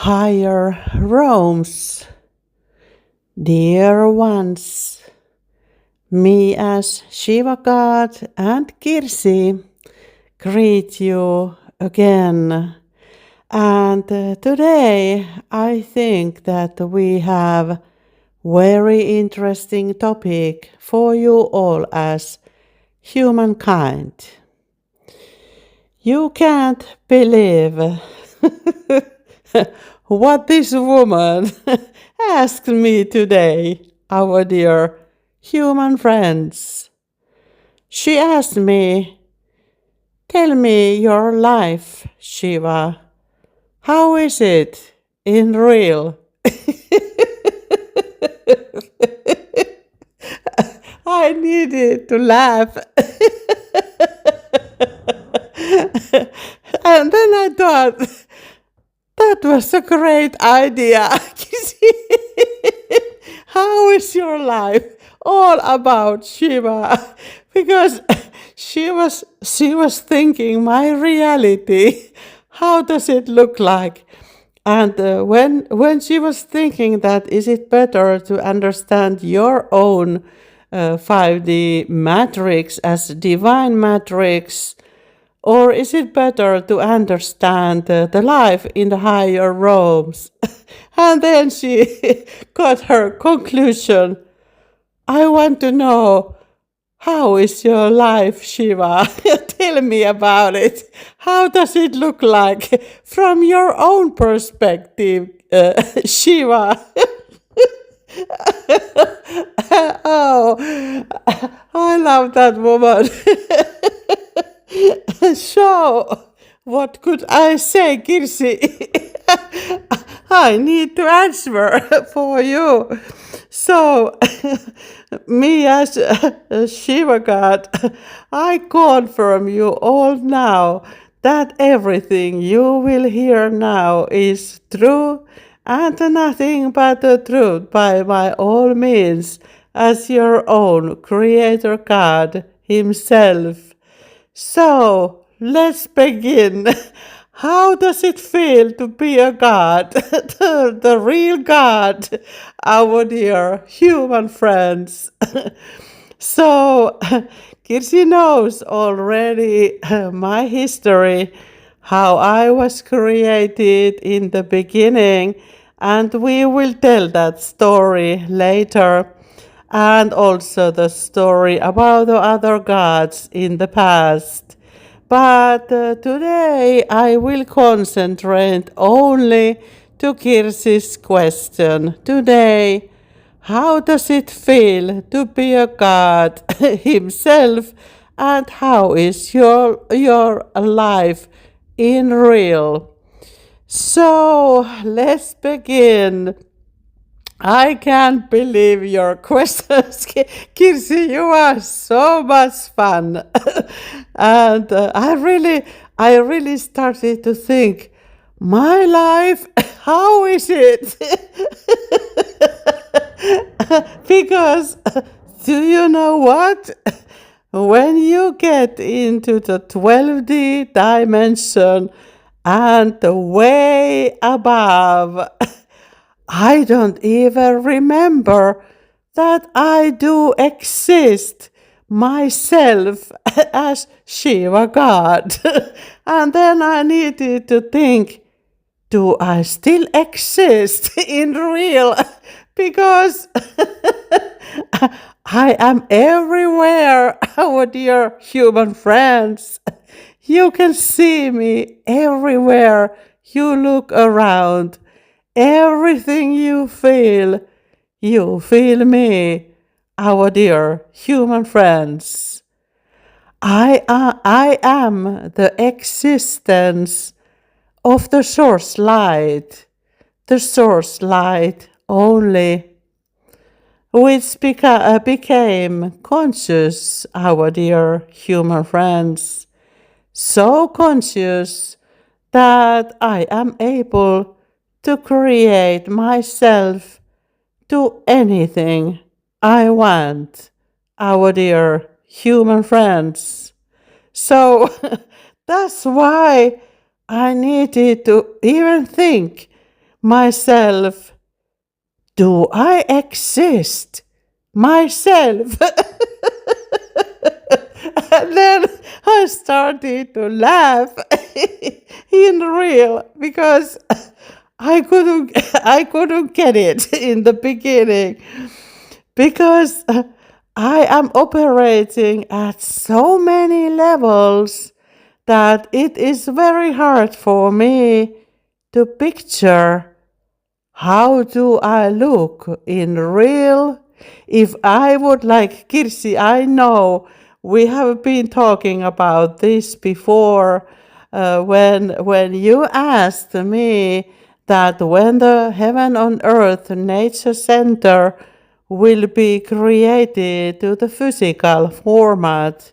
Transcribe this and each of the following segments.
higher realms. Dear ones, me as Shiva God and Kirsi greet you again. And today I think that we have very interesting topic for you all as humankind. You can't believe what this woman asked me today, our dear human friends. She asked me, tell me your life, Shiva. How is it in real? I needed to laugh. And then I thought, that was a great idea. How is your life all about Shiva? Because she was thinking my reality. How does it look like? And when she was thinking that is it better to understand your own 5D matrix as divine matrix, or is it better to understand the life in the higher realms? And then she got her conclusion. I want to know, how is your life, Shiva? Tell me about it. How does it look like from your own perspective, Shiva? Oh, I love that woman. So, what could I say, Kirsi? I need to answer for you. So, me as Shiva God, I confirm you all now that everything you will hear now is true and nothing but the truth by my all means as your own Creator God Himself. So, let's begin. How does it feel to be a God, the real God, our dear human friends? So, Kirsi knows already my history, how I was created in the beginning, and we will tell that story later, and also the story about the other gods in the past. But today I will concentrate only to Kirsi's question. Today, how does it feel to be a God himself, and how is your life in real? So let's begin. I can't believe your questions, Kirsi. You are so much fun, and I really started to think, my life. How is it? Because do you know what? When you get into the 12D dimension and way above, I don't even remember that I do exist myself as Shiva God. And then I needed to think, do I still exist in real? Because I am everywhere, our dear human friends. You can see me everywhere you look around. Everything you feel me, our dear human friends. I am the existence of the source light only, which became conscious, our dear human friends, so conscious that I am able to create myself to anything I want, our dear human friends. So that's why I needed to even think myself, do I exist? Myself. And then I started to laugh in real because I couldn't get it in the beginning because I am operating at so many levels that it is very hard for me to picture how do I look in real. If I would like Kirsi, I know we have been talking about this before when you asked me that when the Heaven on Earth Nature Center will be created to the physical format.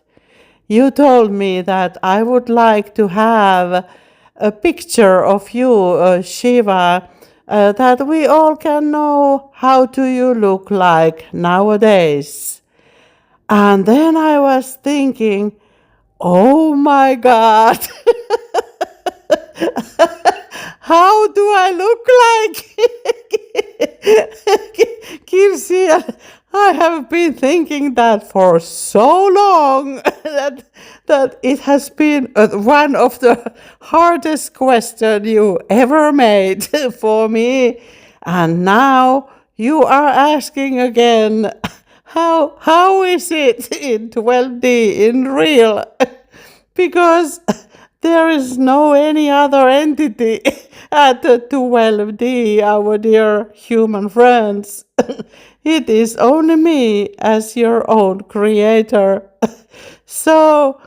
You told me that I would like to have a picture of you, Shiva, that we all can know how do you look like nowadays. And then I was thinking, oh my God, how do I look like? Kirsi, I have been thinking that for so long that it has been one of the hardest questions you ever made for me. And now you are asking again, how is it in 12D in real? Because there is no any other entity at 12D, our dear human friends. It is only me as your own creator. So,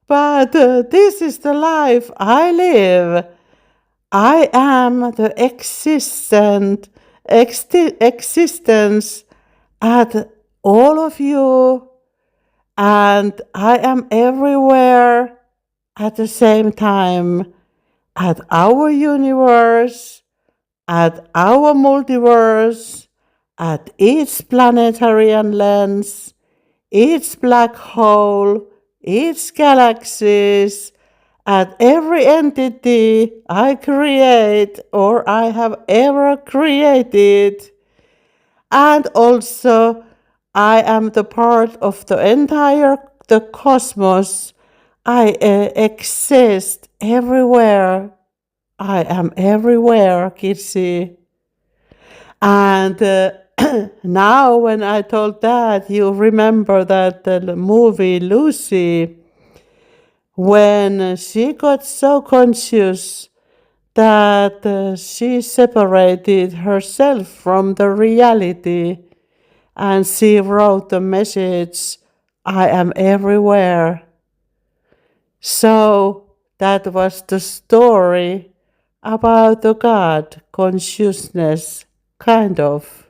but this is the life I live. I am the existence at all of you, and I am everywhere at the same time, at our universe, at our multiverse, at each planetary lens, each black hole, each galaxies, at every entity I create or I have ever created. And also, I am the part of the entire the cosmos. I exist everywhere. I am everywhere, Kirsi. And now, when I told that, you remember that the movie Lucy, when she got so conscious that she separated herself from the reality and she wrote the message, I am everywhere. So that was the story about the God consciousness, kind of.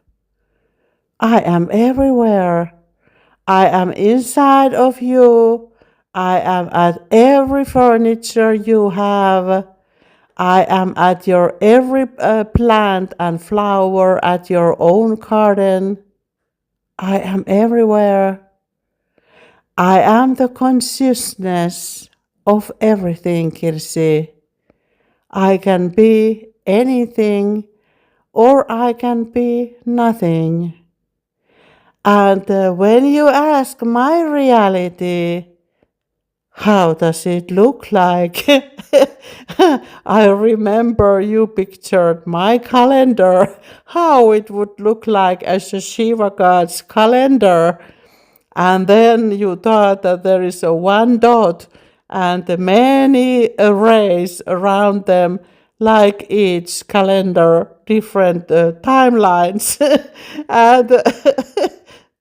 I am everywhere. I am inside of you. I am at every furniture you have. I am at your every plant and flower at your own garden. I am everywhere. I am the consciousness of everything, Kirsi. I can be anything or I can be nothing. And when you ask my reality, how does it look like? I remember you pictured my calendar, how it would look like as a Shiva God's calendar. And then you thought that there is a one dot and many arrays around them, like each calendar, different timelines. And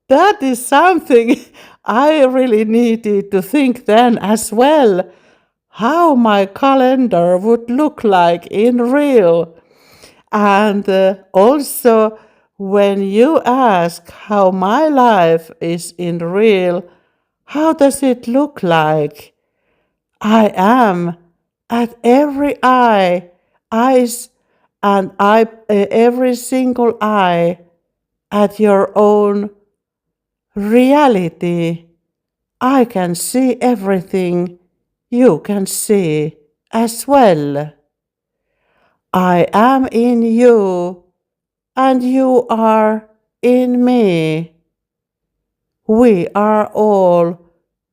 that is something I really needed to think then as well, how my calendar would look like in real. And also, when you ask how my life is in real, how does it look like? I am at every eyes, and every single eye at your own reality. I can see everything you can see as well. I am in you, and you are in me. We are all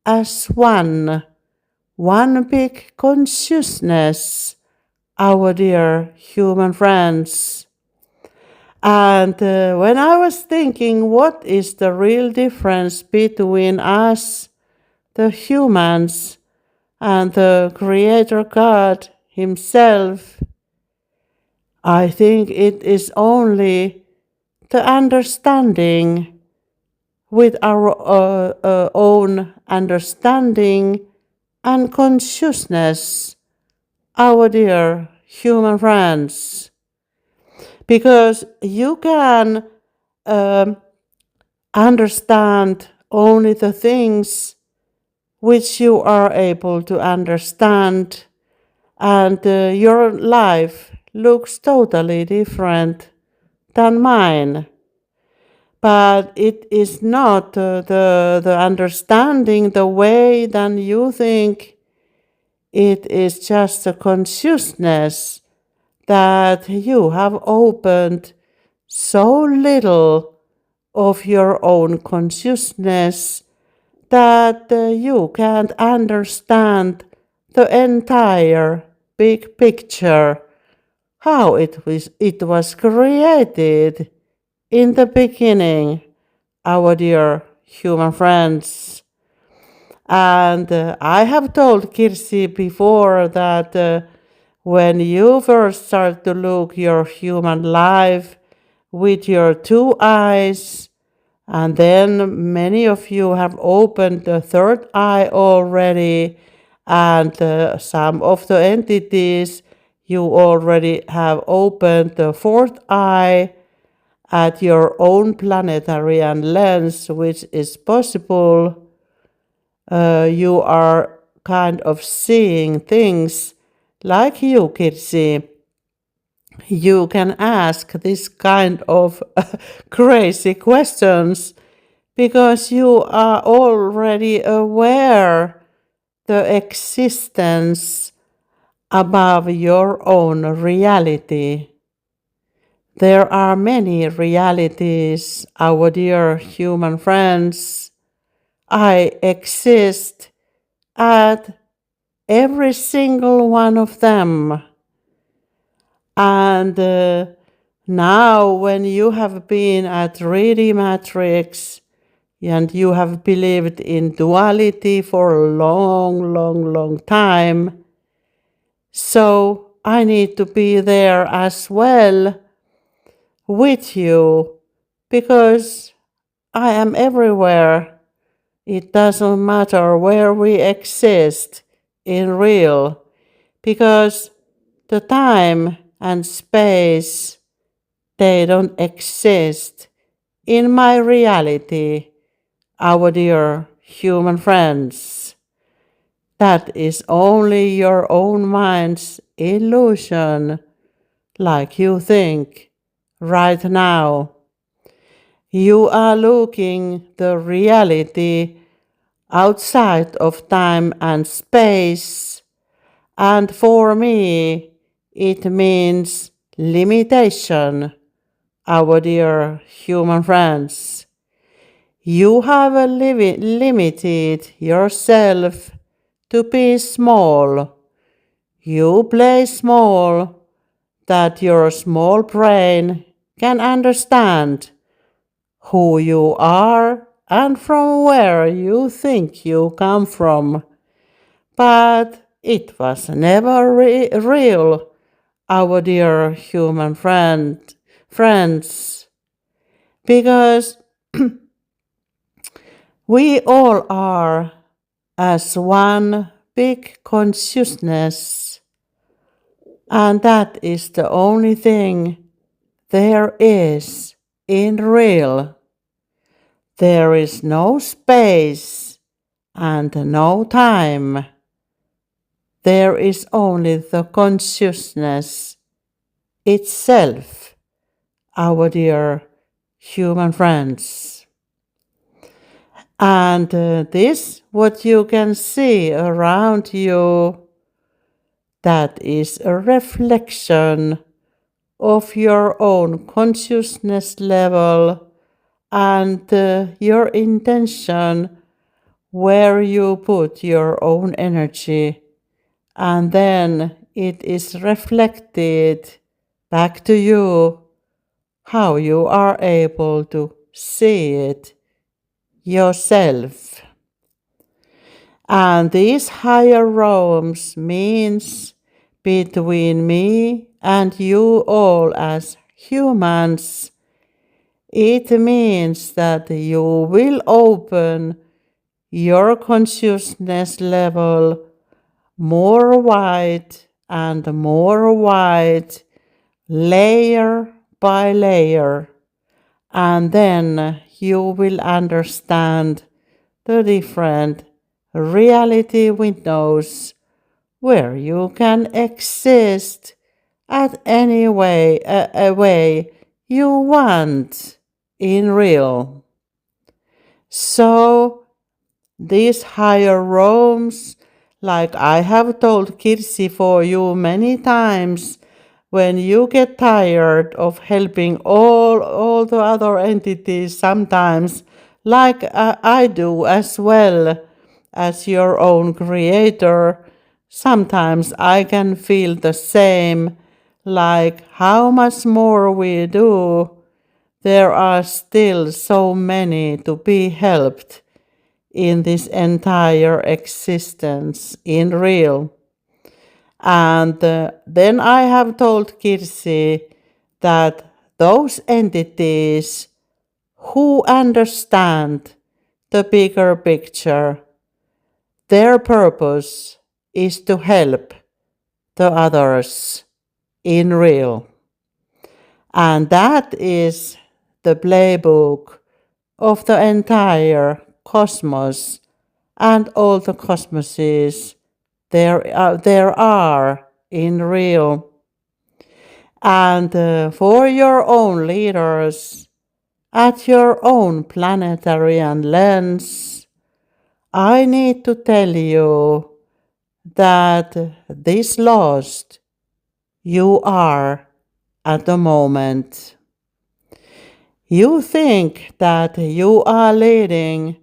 as one big consciousness, our dear human friends. And when I was thinking, what is the real difference between us, the humans, and the Creator God Himself, I think it is only the understanding with our own understanding and consciousness, our dear human friends, because you can um, understand only the things which you are able to understand, and your life looks totally different than mine. But it is not the understanding the way than you think. It is just a consciousness that you have opened so little of your own consciousness that you can't understand the entire big picture, how it was created in the beginning, our dear human friends. And I have told Kirsi before that when you first start to look your human life with your two eyes, and then many of you have opened the third eye already, and some of the entities you already have opened the fourth eye at your own planetary and lens, which is possible. You are kind of seeing things like you, Kirsi. You can ask this kind of crazy questions because you are already aware the existence above your own reality. There are many realities, our dear human friends. I exist at every single one of them. And now when you have been at 3D Matrix and you have believed in duality for a long, long, long time, so I need to be there as well with you because I am everywhere. It doesn't matter where we exist in real, because the time and space, they don't exist in my reality, our dear human friends. That is only your own mind's illusion, like you think right now. You are looking the reality outside of time and space, and for me it means limitation, our dear human friends. You have limited yourself to be small. You play small that your small brain can understand who you are and from where you think you come from. But it was never real, our dear human friends, because we all are as one big consciousness, and that is the only thing there is in real. There is no space and no time. There is only the consciousness itself, our dear human friends. And this, what you can see around you, that is a reflection of your own consciousness level and your intention where you put your own energy, and then it is reflected back to you how you are able to see it yourself. And these higher realms means between me and you all as humans, it means that you will open your consciousness level more wide and more wide, layer by layer, and then you will understand the different reality windows where you can exist at any way, a way you want in real. So these higher realms, like I have told Kirsi for you many times, when you get tired of helping all the other entities sometimes, like I do as well as your own creator, sometimes I can feel the same, like how much more we do, there are still so many to be helped in this entire existence in real. And then I have told Kirsi that those entities who understand the bigger picture, their purpose is to help the others in real. And that is the playbook of the entire cosmos and all the cosmoses there are in real. And for your own leaders, at your own planetarian lens, I need to tell you that this lost you are at the moment. You think that you are leading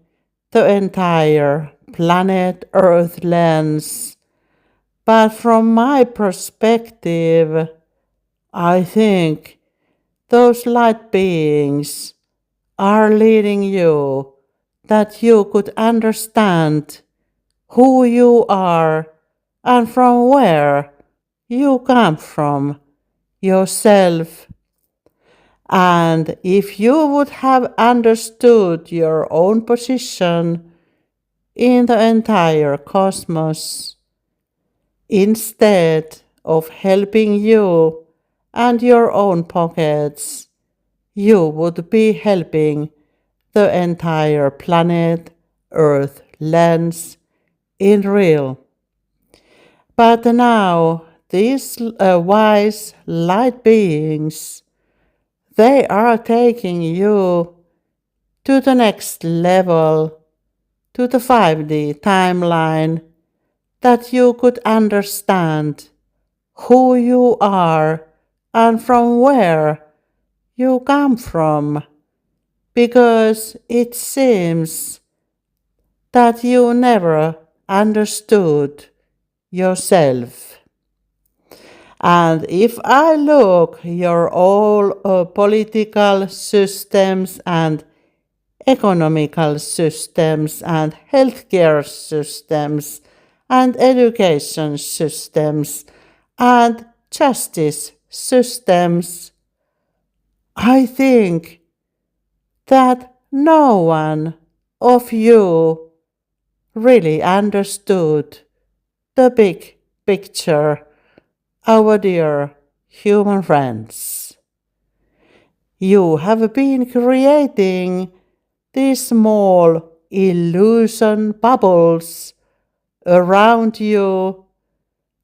the entire planet Earth lens, but from my perspective, I think those light beings are leading you that you could understand who you are and from where you come from yourself. And if you would have understood your own position in the entire cosmos, instead of helping you and your own pockets, you would be helping the entire planet Earth lens in real. But now these wise light beings, they are taking you to the next level, to the 5D timeline, that you could understand who you are and from where you come from, because it seems that you never understood yourself. And if I look your all political systems and economical systems and healthcare systems and education systems and justice systems, I think that no one of you really understood the big picture, our dear human friends. You have been creating these small illusion bubbles around you,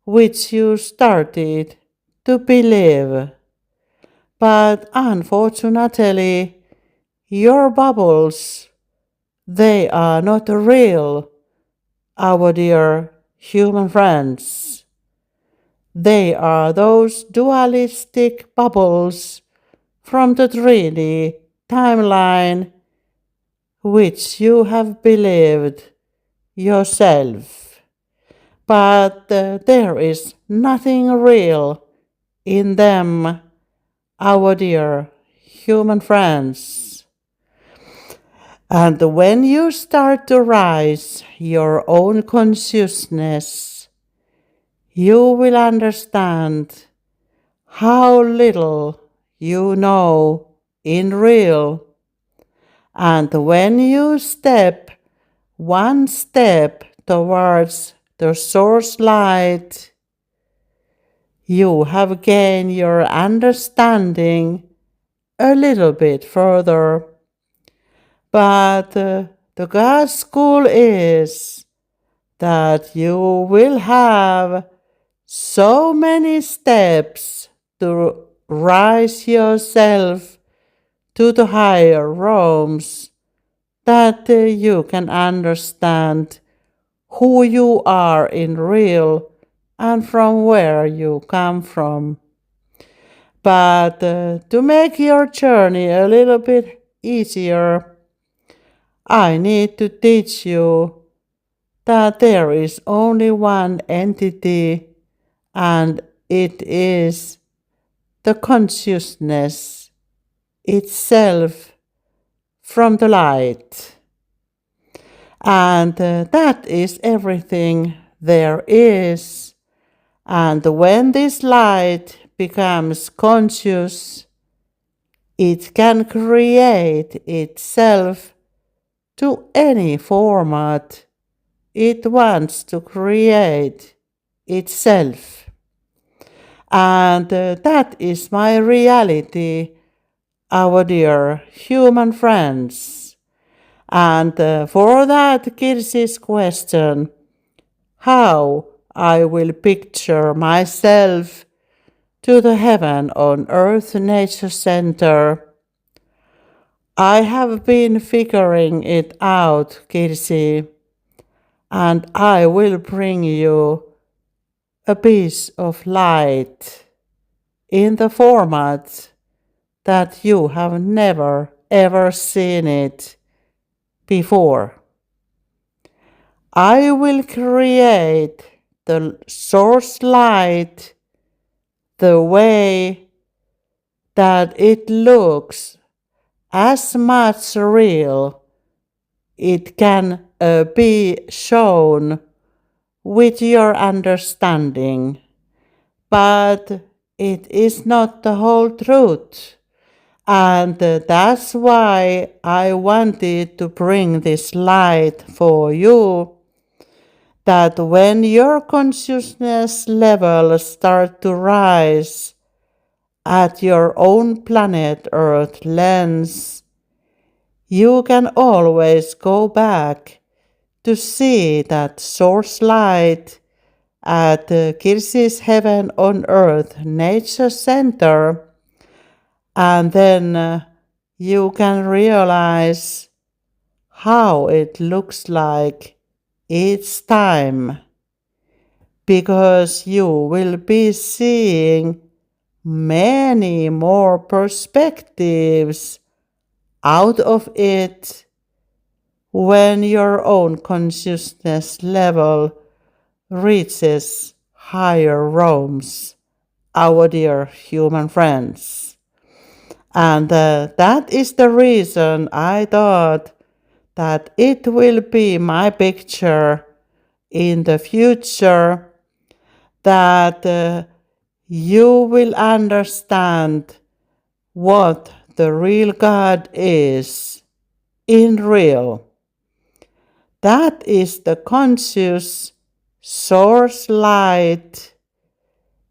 which you started to believe. But unfortunately, your bubbles, they are not real, our dear human friends. They are those dualistic bubbles from the 3D timeline which you have believed yourself. But there is nothing real in them, our dear human friends. And when you start to rise your own consciousness, you will understand how little you know in real. And when you step one step towards the source light, you have gained your understanding a little bit further. But the God school is that you will have so many steps to rise yourself to the higher realms that you can understand who you are in real and from where you come from. But to make your journey a little bit easier, I need to teach you that there is only one entity, and it is the consciousness itself from the light. And that is everything there is. And when this light becomes conscious, it can create itself to any format it wants to create itself. And that is my reality, our dear human friends. And for that, Kirsi's question, how I will picture myself to the Heaven on Earth Nature Center, I have been figuring it out, Kirsi, and I will bring you a piece of light in the format that you have never ever seen it before. I will create the source light the way that it looks as much real it can be shown with your understanding, but it is not the whole truth. And that's why I wanted to bring this light for you, that when your consciousness level start to rise at your own planet Earth lens, you can always go back to see that source light at Kirsi's Heaven on Earth Nature Center, and then you can realize how it looks like each time, because you will be seeing many more perspectives out of it when your own consciousness level reaches higher realms, our dear human friends. And that is the reason I thought that it will be my picture in the future, that you will understand what the real God is in real. That is the conscious source light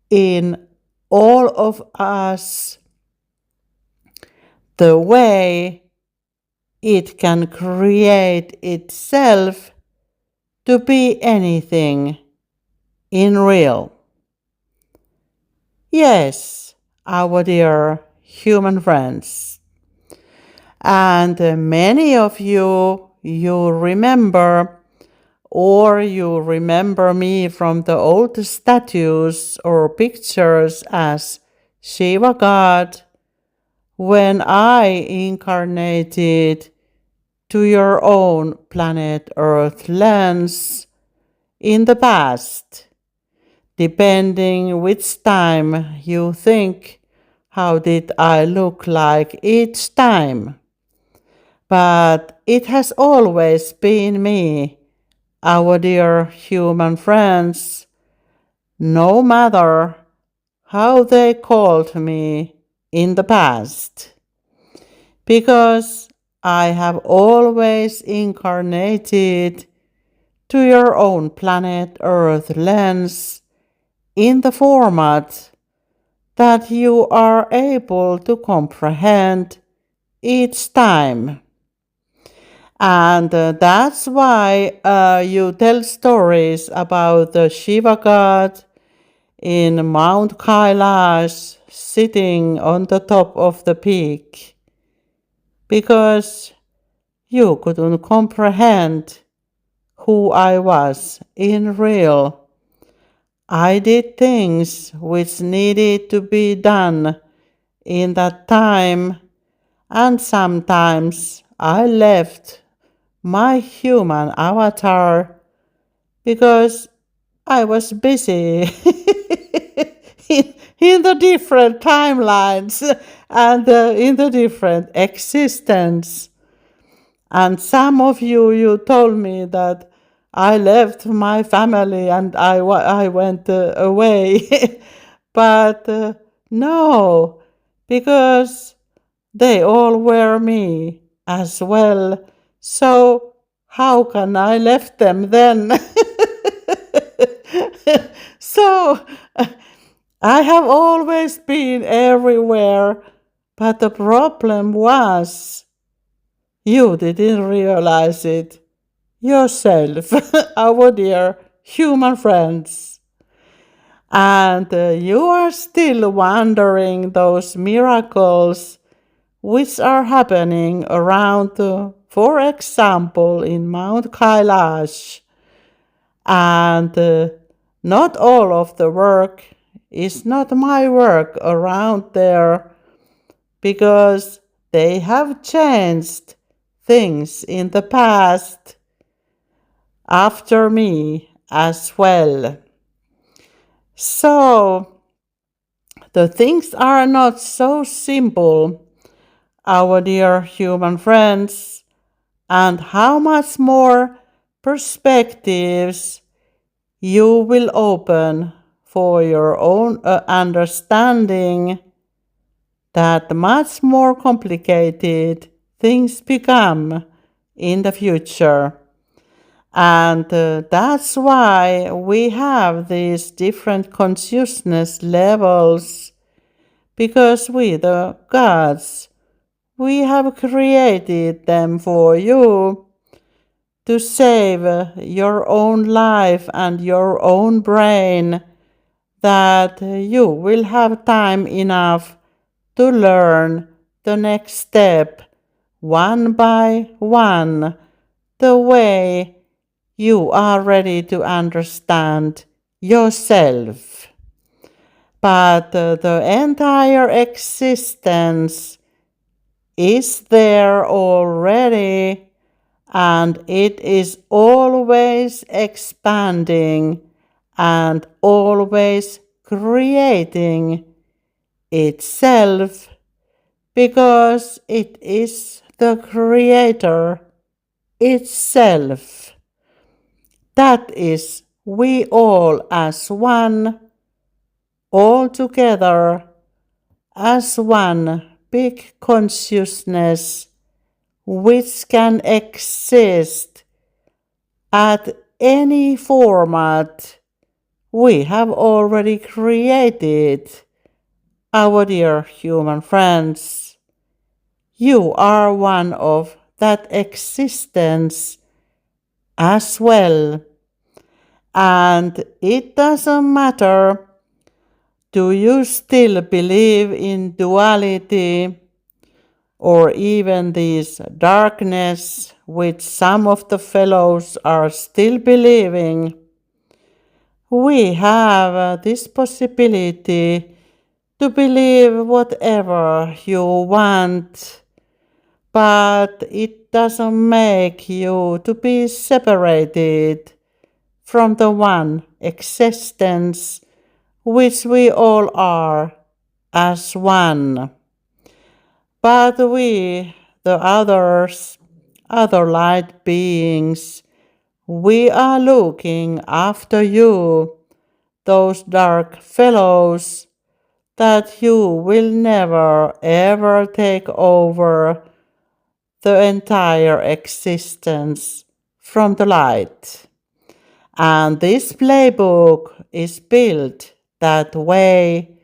in all of us, the way it can create itself to be anything in real. Yes, our dear human friends. And many of you remember or you remember me from the old statues or pictures as Shiva God, when I incarnated to your own planet Earth lens in the past, depending which time you think, how did I look like each time? But it has always been me, our dear human friends, no matter how they called me in the past, because I have always incarnated to your own planet Earth lens in the format that you are able to comprehend each time. And that's why you tell stories about the Shiva God in Mount Kailash sitting on the top of the peak, because you couldn't comprehend who I was in real. I did things which needed to be done in that time, and sometimes I left my human avatar because I was busy in the different timelines and in the different existence. And some of you told me that I left my family and I went away. But no, because they all were me as well. So how can I left them then? So I have always been everywhere, but the problem was you didn't realize it yourself, our dear human friends. And you are still wondering those miracles which are happening around, for example, in Mount Kailash. And not all of the work is not my work around there, because they have changed things in the past after me as well. So the things are not so simple, our dear human friends, and how much more perspectives you will open for your own understanding, that much more complicated things become in the future. And that's why we have these different consciousness levels, because we, the gods, we have created them for you to save your own life and your own brain, that you will have time enough to learn the next step one by one, the way you are ready to understand yourself. But the entire existence is there already, and it is always expanding and always creating itself, because it is the creator itself. That is, we all as one, all together as one big consciousness, which can exist at any format we have already created, our dear human friends. You are one of that existence as well. And it doesn't matter, do you still believe in duality, or even this darkness which some of the fellows are still believing, we have this possibility to believe whatever you want, but it doesn't make you to be separated from the one existence which we all are as one. But we, the others, other light beings, we are looking after you, those dark fellows, that you will never ever take over the entire existence from the light. And this playbook is built that way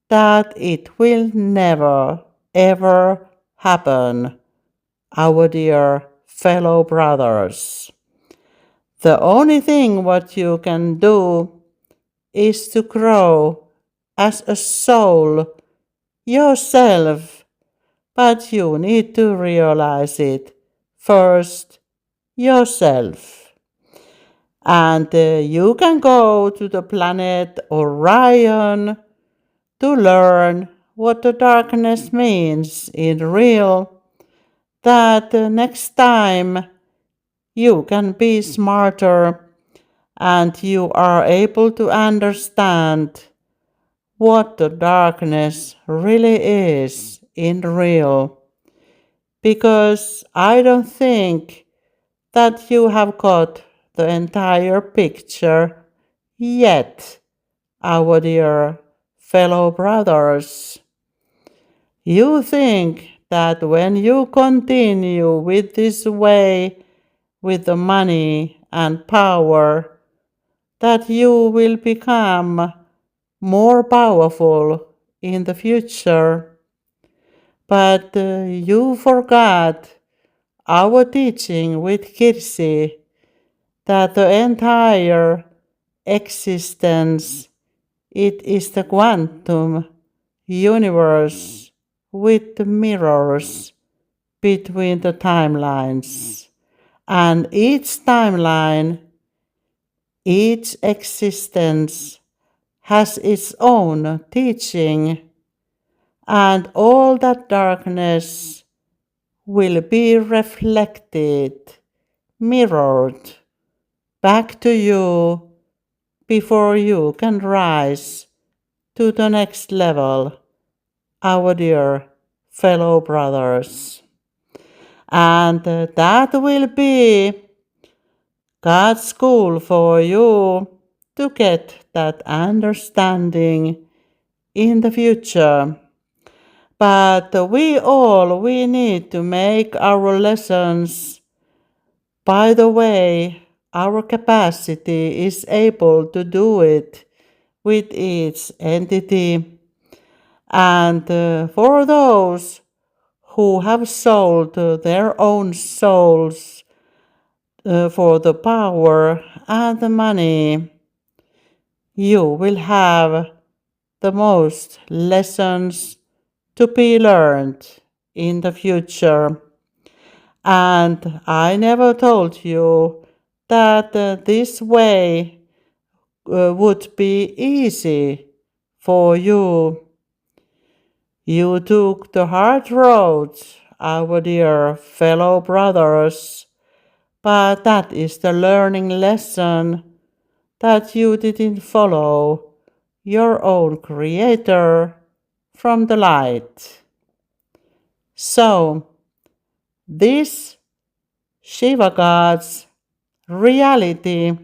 that it will never ever happen, our dear fellow brothers. The only thing what you can do is to grow as a soul yourself, but you need to realize it first yourself. And you can go to the planet Orion to learn what the darkness means in real, that next time you can be smarter and you are able to understand what the darkness really is in real. Because I don't think that you have got the entire picture yet, our dear fellow brothers. You think that when you continue with this way, with the money and power, that you will become more powerful in the future. But you forgot our teaching with Kirsi that the entire existence, it is the quantum universe with the mirrors between the timelines. And each timeline, each existence has its own teaching, and all that darkness will be reflected, mirrored back to you before you can rise to the next level, our dear fellow brothers. And that will be God's school for you to get that understanding in the future. But we need to make our lessons. By the way, our capacity is able to do it with each entity. And for those who have sold their own souls for the power and the money, you will have the most lessons to be learned in the future. And I never told you that this way would be easy for you. You took the hard road, our dear fellow brothers, but that is the learning lesson that you didn't follow your own Creator from the light. So, this Shiva God's reality,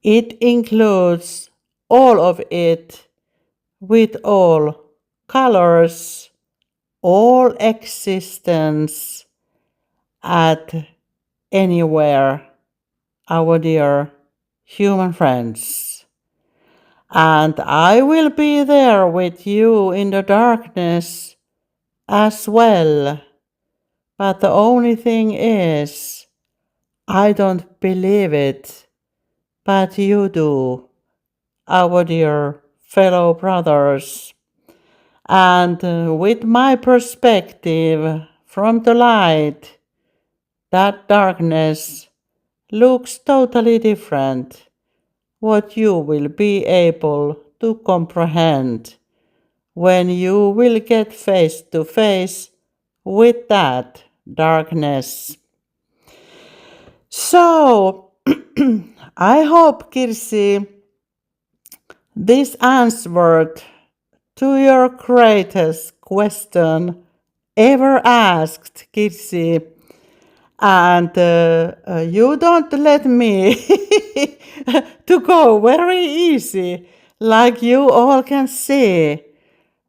it includes all of it with all colors, all existence at anywhere, our dear human friends. And I will be there with you in the darkness as well. But the only thing is, I don't believe it, but you do, our dear fellow brothers. And with my perspective from the light, that darkness looks totally different. What you will be able to comprehend when you will get face to face with that darkness. So, I hope, Kirsi, this answered to your greatest question ever asked, Kirsi. And you don't let me to go very easy, like you all can see.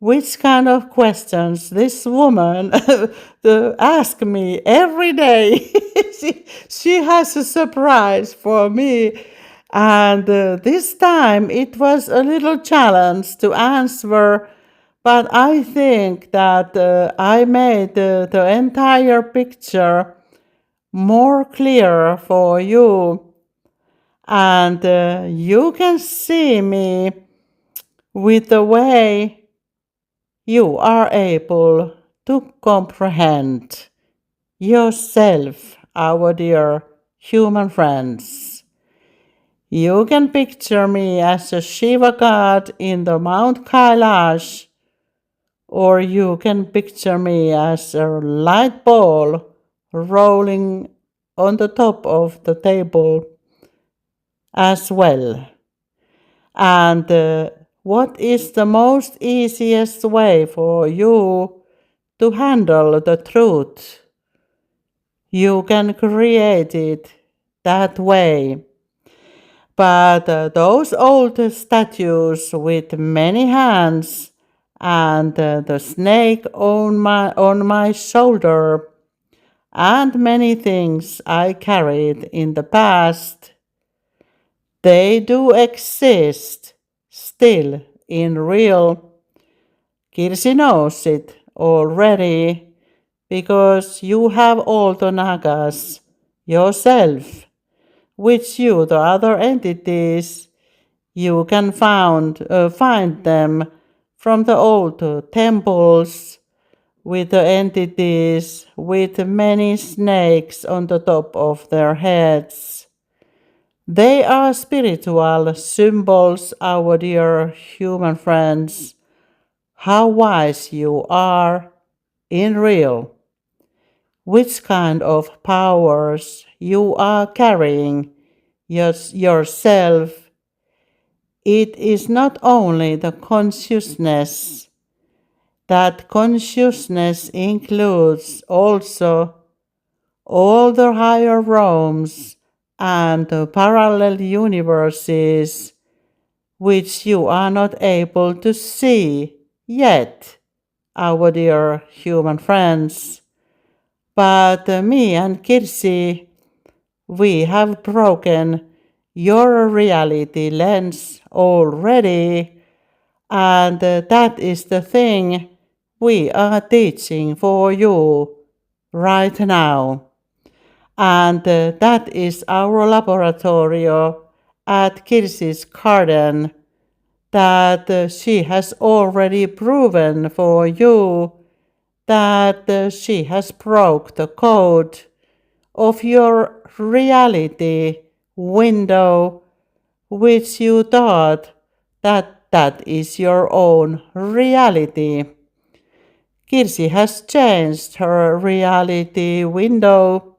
Which kind of questions this woman asks me every day. She has a surprise for me. And this time it was a little challenge to answer, but I think that I made the entire picture more clear for you. And you can see me with the way you are able to comprehend yourself, our dear human friends. You can picture me as a Shiva God in the Mount Kailash, or you can picture me as a light ball rolling on the top of the table as well. And what is the most easiest way for you to handle the truth? You can create it that way. But those old statues with many hands and the snake on my shoulder and many things I carried in the past, they do exist still in real. Kirsi knows it already because you have all the nagas yourself, which you, the other entities, you can find them from the old temples with the entities with many snakes on the top of their heads. They are spiritual symbols, our dear human friends. How wise you are in real. Which kind of powers you are carrying yourself. It is not only the consciousness. That consciousness includes also all the higher realms and the parallel universes which you are not able to see yet, our dear human friends. But me and Kirsi, we have broken your reality lens already, and that is the thing we are teaching for you right now. And that is our laboratorio at Kirsi's garden that she has already proven for you that she has broke the code of your reality window, which you thought that is your own reality. Kirsi has changed her reality window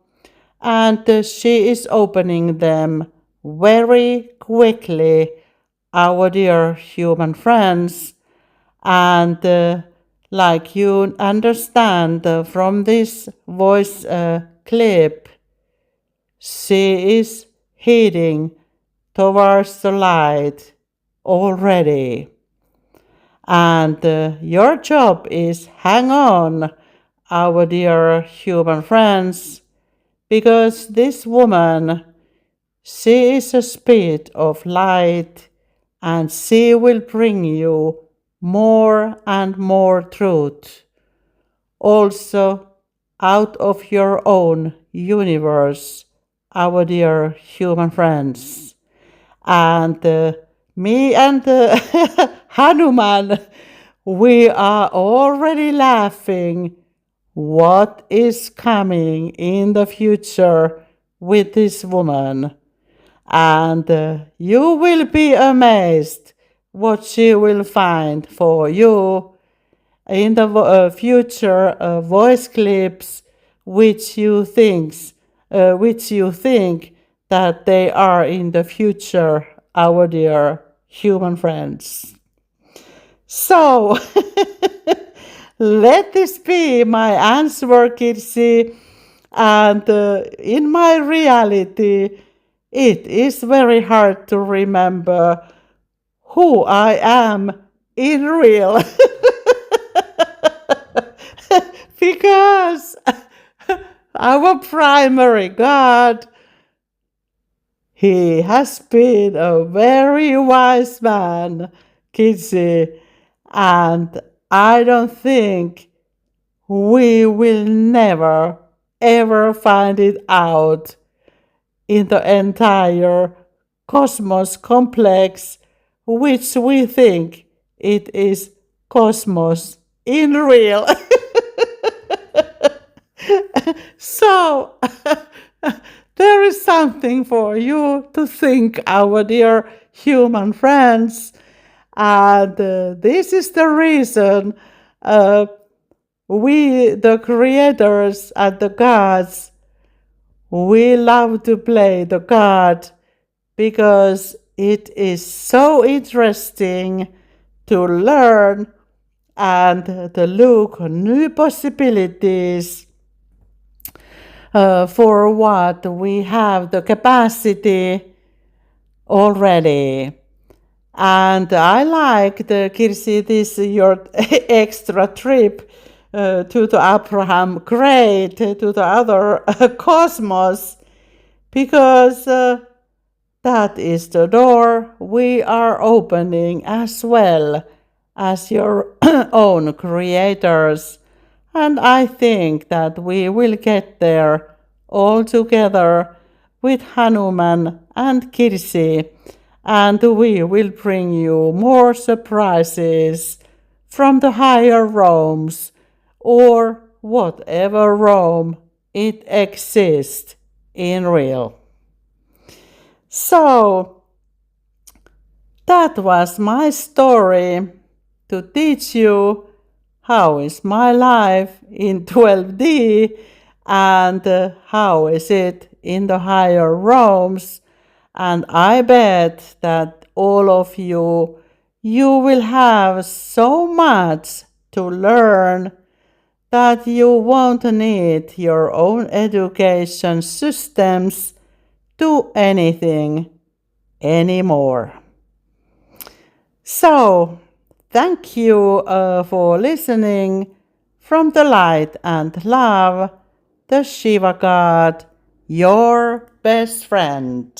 and she is opening them very quickly, our dear human friends. And like you understand from this voice clip, she is heading towards the light already. And your job is hang on, our dear human friends, because this woman, she is a spirit of light and she will bring you more and more truth. Also, out of your own universe, our dear human friends. And me and Hanuman, We are already laughing what is coming in the future with this woman. And you will be amazed what she will find for you in the future voice clips which you think that they are in the future, our dear human friends. So let this be my answer, Kirsi. And in my reality, it is very hard to remember who I am in real. Because our primary God, he has been a very wise man, Kitsy, and I don't think we will never ever find it out in the entire cosmos complex, which we think it is cosmos in real. So, there is something for you to think, our dear human friends. And this is the reason we, the creators and the gods, we love to play the God because it is so interesting to learn and to look new possibilities for what we have the capacity already. And I like the Kirsi, this your extra trip to the Abraham Great, to the other cosmos, because that is the door we are opening as well as your own creators. And I think that we will get there all together with Hanuman and Kirsi, and we will bring you more surprises from the higher realms, or whatever realm it exists in real. So, that was my story to teach you how is my life in 12D and how is it in the higher realms. And I bet that all of you will have so much to learn that you won't need your own education systems to anything anymore. So, thank you for listening from the light and love, the Shiva God, your best friend.